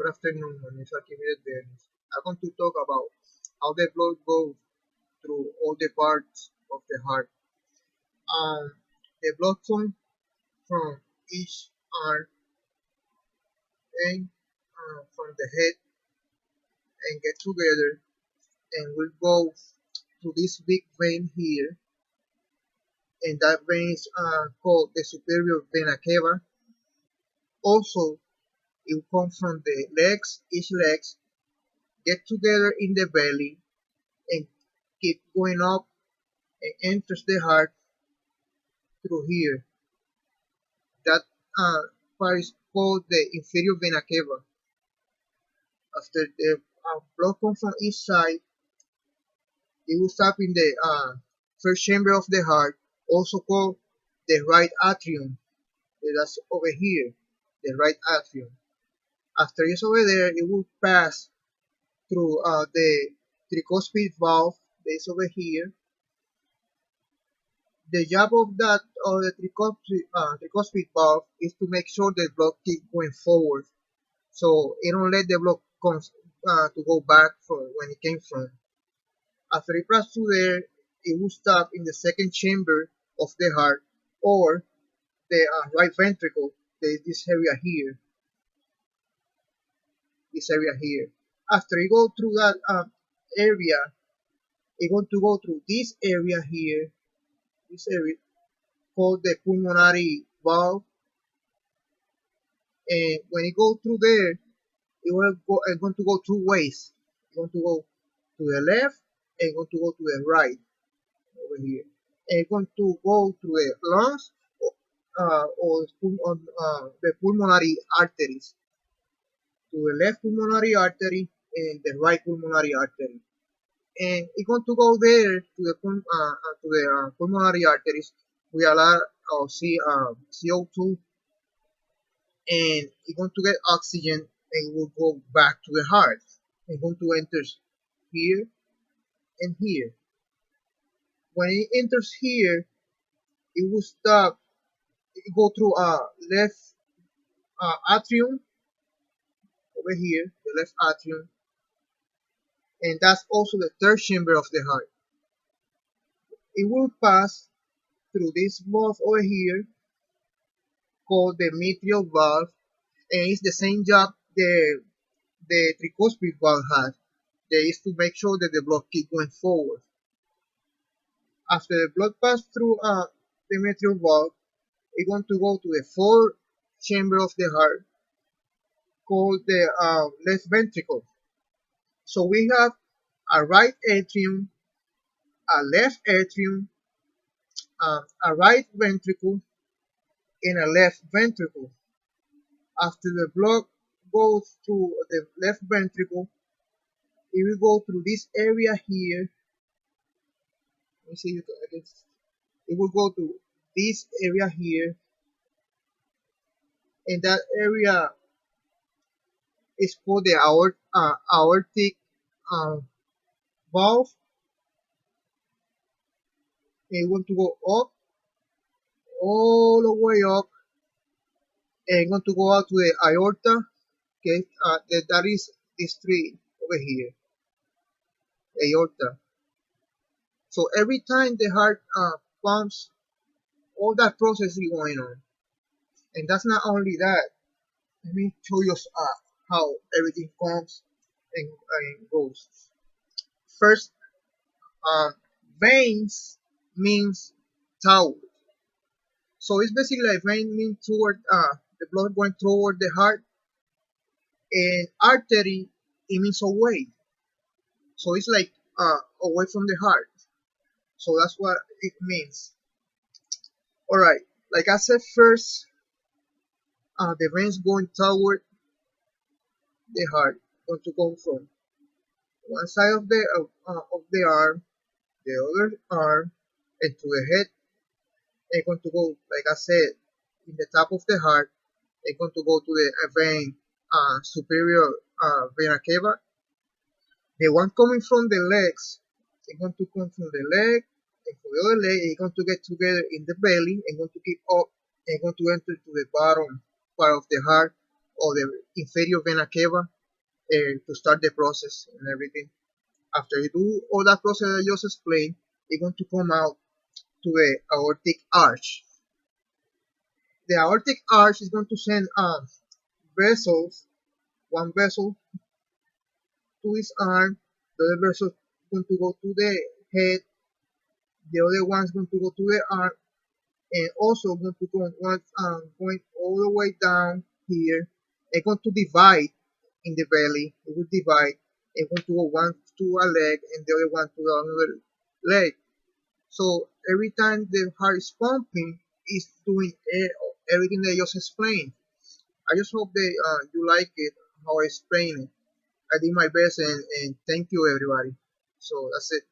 Good afternoon, my name is Archimedes Dennis. I'm going to talk about how the blood goes through all the parts of the heart. Um, the blood comes from each arm and from the head and get together and will go through this big vein here, and that vein is called the superior vena cava. Also, it will come from the legs, each legs get together in the belly and keep going up and enters the heart through here. That uh, part is called the inferior vena cava. After the blood comes from each side, it will stop in the first chamber of the heart, also called the right atrium. That's over here, the right atrium. After it's over there, it will pass through the tricuspid valve that is over here. The job of that of the tricuspid valve is to make sure the blood keeps going forward, so it don't let the blood comes to go back from when it came from. After it passes through there, it will stop in the second chamber of the heart, or the right ventricle. This area here, this area here. After it go through that area, it's going to go through this area here, this area called the pulmonary valve. And when it goes through there, it's going to go two ways. It's going to go to the left and going to go to the right over here. And it's going to go through the lungs or the pulmonary arteries, to the left pulmonary artery and the right pulmonary artery. And it's going to go there to the pulmonary arteries with a lot of CO2, and it's going to get oxygen and will go back to the heart. It's going to enter here and here. When it enters here, it will stop. It go through left atrium over here, the left atrium, and that's also the third chamber of the heart. It will pass through this valve over here called the mitral valve, and it's the same job the tricuspid valve has. That is to make sure that the blood keep going forward. After the blood passes through the mitral valve, it's going to go to the fourth chamber of the heart called the left ventricle. So we have a right atrium, a left atrium, a right ventricle, and a left ventricle. After the blood goes through the left ventricle, it will go through this area here. Let me see if I can. It will go to this area here, and that area is called the aortic valve. And it want to go up, all the way up, and going to go out to the aorta. Okay, that is this tree over here, aorta. So every time the heart pumps, all that process is going on. And that's not only that. Let me show you how everything comes and goes. First, um, veins means toward. So it's basically like vein means toward the blood going toward the heart, and artery it means away. So it's like away from the heart. So that's what it means. All right, like I said first, the veins going toward the heart, going to come from one side of the arm, the other arm, and to the head. They're going to go, like I said, in the top of the heart. They're going to go to the vein, superior vena cava. The one coming from the legs, they're going to come from the leg, and for the other leg, it's going to get together in the belly and going to keep up and going to enter to the bottom part of the heart or the inferior vena cava to start the process and everything. After you do all that process I just explained, it's going to come out to the aortic arch. The aortic arch is going to send vessels, one vessel to his arm, the other vessel is going to go to the head, the other one is going to go to the arm, and also going to go going all the way down here. It's going to divide in the belly. It will divide. It's going to go one to a leg and the other one to another leg. So every time the heart is pumping, it's doing everything that I just explained. I just hope that you like it, how I explain it. I did my best, and thank you, everybody. So that's it.